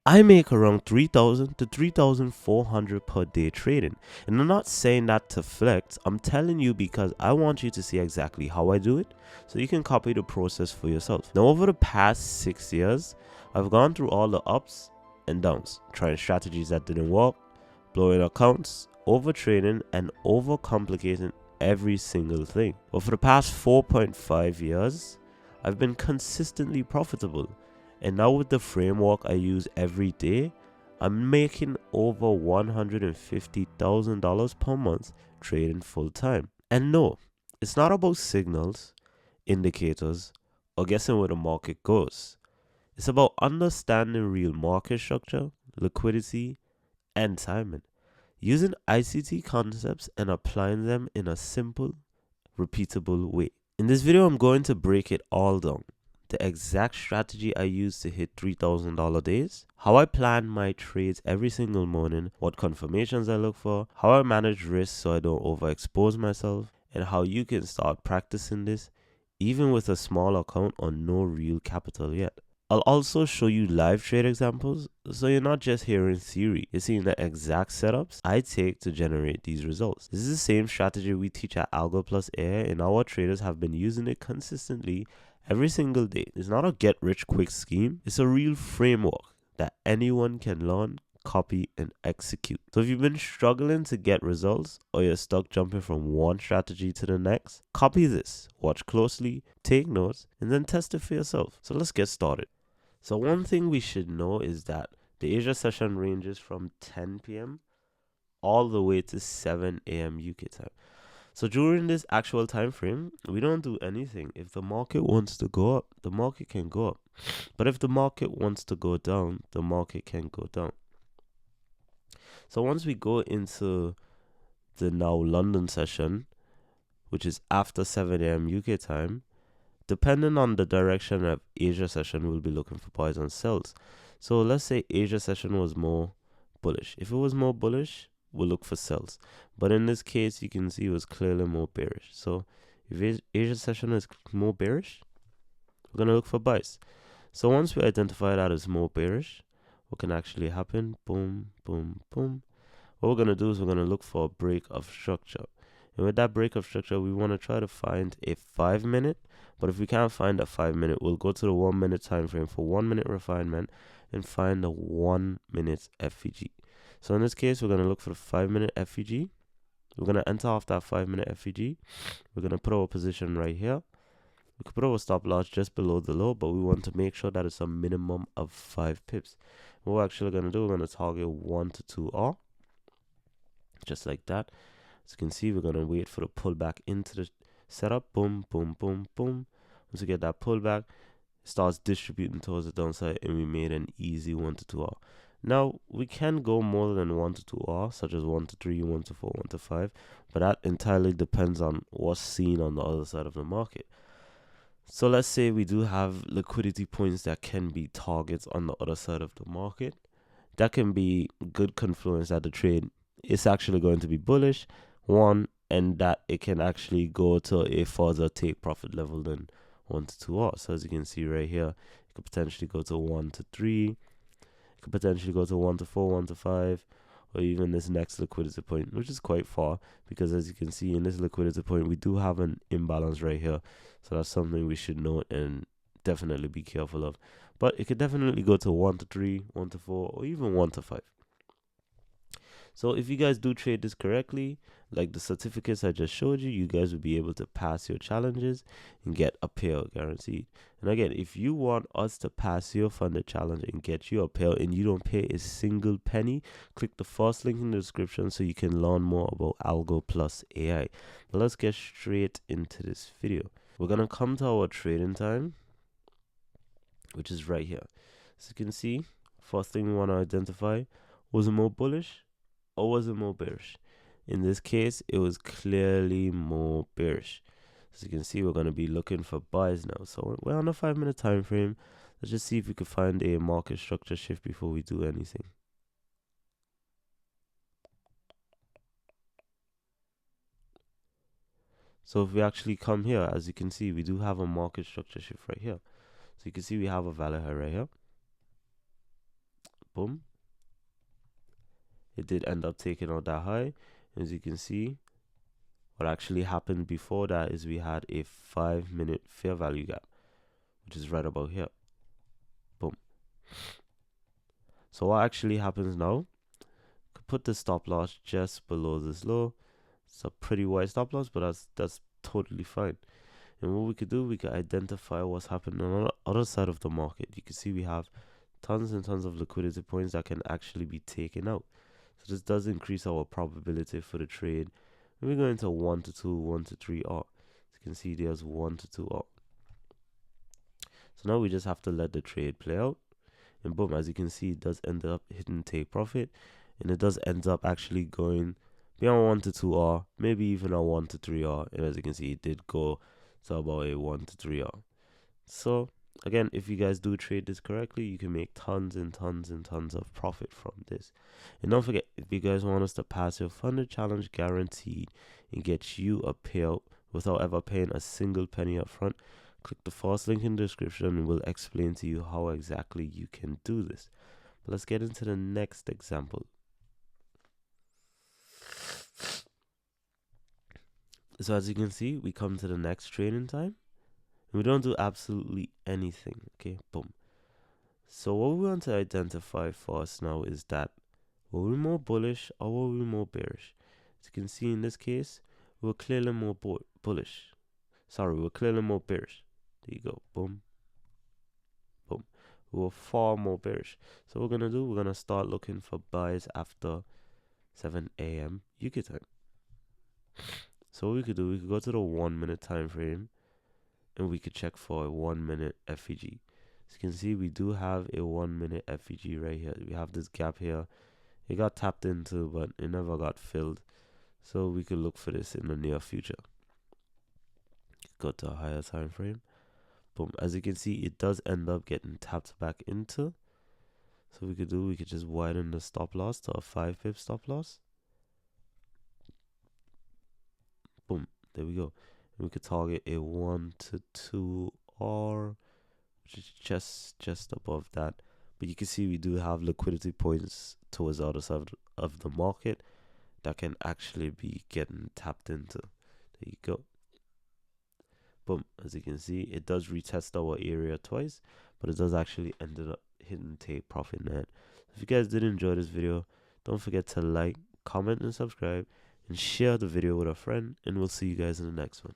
I make around 3,000 to 3,400 per day trading. And I'm not saying that to flex, I'm telling you because I want you to see exactly how I do it so you can copy the process for yourself. Now, over the past 6 years, I've gone through all the ups and downs, trying strategies that didn't work, blowing accounts, overtrading, and overcomplicating every single thing. But for the past 4.5 years, I've been consistently profitable. And now with the framework I use every day, I'm making over $150,000 per month trading full time. And no, it's not about signals, indicators, or guessing where the market goes. It's about understanding real market structure, liquidity, and timing, using ICT concepts and applying them in a simple, repeatable way. In this video, I'm going to break it all down. The exact strategy I use to hit $3,000 days, how I plan my trades every single morning, what confirmations I look for, how I manage risks so I don't overexpose myself, and how you can start practicing this even with a small account or no real capital yet. I'll also show you live trade examples so you're not just hearing theory, you're seeing the exact setups I take to generate these results. This is the same strategy we teach at AlgoPlus AI, and our traders have been using it consistently every single day. It's not a get rich quick scheme, it's a real framework that anyone can learn, copy, and execute. So if you've been struggling to get results or you're stuck jumping from one strategy to the next, copy this, watch closely, take notes, and then test it for yourself. So let's get started. So one thing we should know is that the Asia session ranges from 10 p.m. all the way to 7 a.m. UK time. So during this actual time frame, we don't do anything. If the market wants to go up, the market can go up. But if the market wants to go down, the market can go down. So once we go into the now London session, which is after 7 a.m. UK time, depending on the direction of Asia session, we'll be looking for buys and sells. So let's say Asia session was more bullish. If it was more bullish, we'll look for sells. But in this case, you can see it was clearly more bearish. So if Asia session is more bearish, we're going to look for buys. So once we identify that as more bearish, what can actually happen? Boom, boom, boom. What we're going to do is we're going to look for a break of structure. And with that break of structure, we want to try to find a 5-minute. But if we can't find a 5-minute, we'll go to the 1-minute time frame for 1-minute refinement and find the 1-minute FVG. So in this case, we're going to look for the 5-minute FVG. We're going to enter off that 5-minute FVG. We're going to put our position right here. We could put our stop loss just below the low, but we want to make sure that it's a minimum of 5 pips. What we're actually going to do, we're going to target 1 to 2R. Just like that. As you can see, we're going to wait for the pullback into the setup. Boom, boom, boom, boom. Once we get that pullback, it starts distributing towards the downside, and we made an easy 1 to 2R. Now, we can go more than 1 to 2R, such as 1 to 3, 1 to 4, 1 to 5, but that entirely depends on what's seen on the other side of the market. So let's say we do have liquidity points that can be targets on the other side of the market. That can be good confluence that the trade is actually going to be bullish, one, and that it can actually go to a further take profit level than 1 to 2R. So as you can see right here, it could potentially go to 1 to 3, it could potentially go to 1 to 4, 1 to 5, or even this next liquidity point, which is quite far, because as you can see in this liquidity point, we do have an imbalance right here. So that's something we should note and definitely be careful of. But it could definitely go to 1 to 3, 1 to 4, or even 1 to 5. So if you guys do trade this correctly, like the certificates I just showed you, you guys will be able to pass your challenges and get a payout guaranteed. And again, if you want us to pass your funded challenge and get you a payout and you don't pay a single penny, click the first link in the description so you can learn more about AlgoPlus AI. But let's get straight into this video. We're going to come to our trading time, which is right here. So you can see, first thing we want to identify, was it more bullish or was it more bearish? In this case, it was clearly more bearish. As you can see, we're going to be looking for buys now. So we're on a 5-minute time frame. Let's just see if we could find a market structure shift before we do anything. So if we actually come here, as you can see, we do have a market structure shift right here. So you can see we have a value here right here. Boom. It did end up taking out that high. As you can see, what actually happened before that is we had a 5-minute fair value gap, which is right about here. Boom. So what actually happens now? Could put the stop loss just below this low. It's a pretty wide stop loss, but that's totally fine. And what we could do, we could identify what's happening on the other side of the market. You can see we have tons and tons of liquidity points that can actually be taken out. So this does increase our probability for the trade. When we go into 1 to 2, 1 to 3 R, as you can see there's 1 to 2 R. So now we just have to let the trade play out. And boom, as you can see, it does end up hitting take profit. And it does end up actually going beyond 1 to 2 R, maybe even a 1 to 3 R. And as you can see, it did go to about a 1 to 3 R. So again, if you guys do trade this correctly, you can make tons and tons and tons of profit from this. And don't forget, if you guys want us to pass your funded challenge guaranteed and get you a payout without ever paying a single penny up front, click the first link in the description and we'll explain to you how exactly you can do this. But let's get into the next example. So as you can see, we come to the next trading time. We don't do absolutely anything. Okay, boom. So what we want to identify first now is that were we more bullish or were we more bearish? As you can see in this case, we're clearly more bullish. Sorry, we're clearly more bearish. There you go. Boom. Boom. We were far more bearish. So what we're going to do, we're going to start looking for buys after 7 a.m. UK time. So what we could do, we could go to the 1 minute time frame and we could check for a 1 minute FEG. As you can see, we do have a 1 minute FEG right here. We have this gap here. It got tapped into, but it never got filled. So we could look for this in the near future. Go to a higher time frame. Boom. As you can see, it does end up getting tapped back into. So we could just widen the stop loss to a 5 pip stop loss. Boom. There we go. And we could target a 1 to 2 R, which is just above that. But you can see we do have liquidity points towards the other side of the market that can actually be getting tapped into. There you go. Boom. As you can see, it does retest our area twice, but it does actually end up hitting take profit net. If you guys did enjoy this video, don't forget to like, comment, and subscribe, and share the video with a friend, and we'll see you guys in the next one.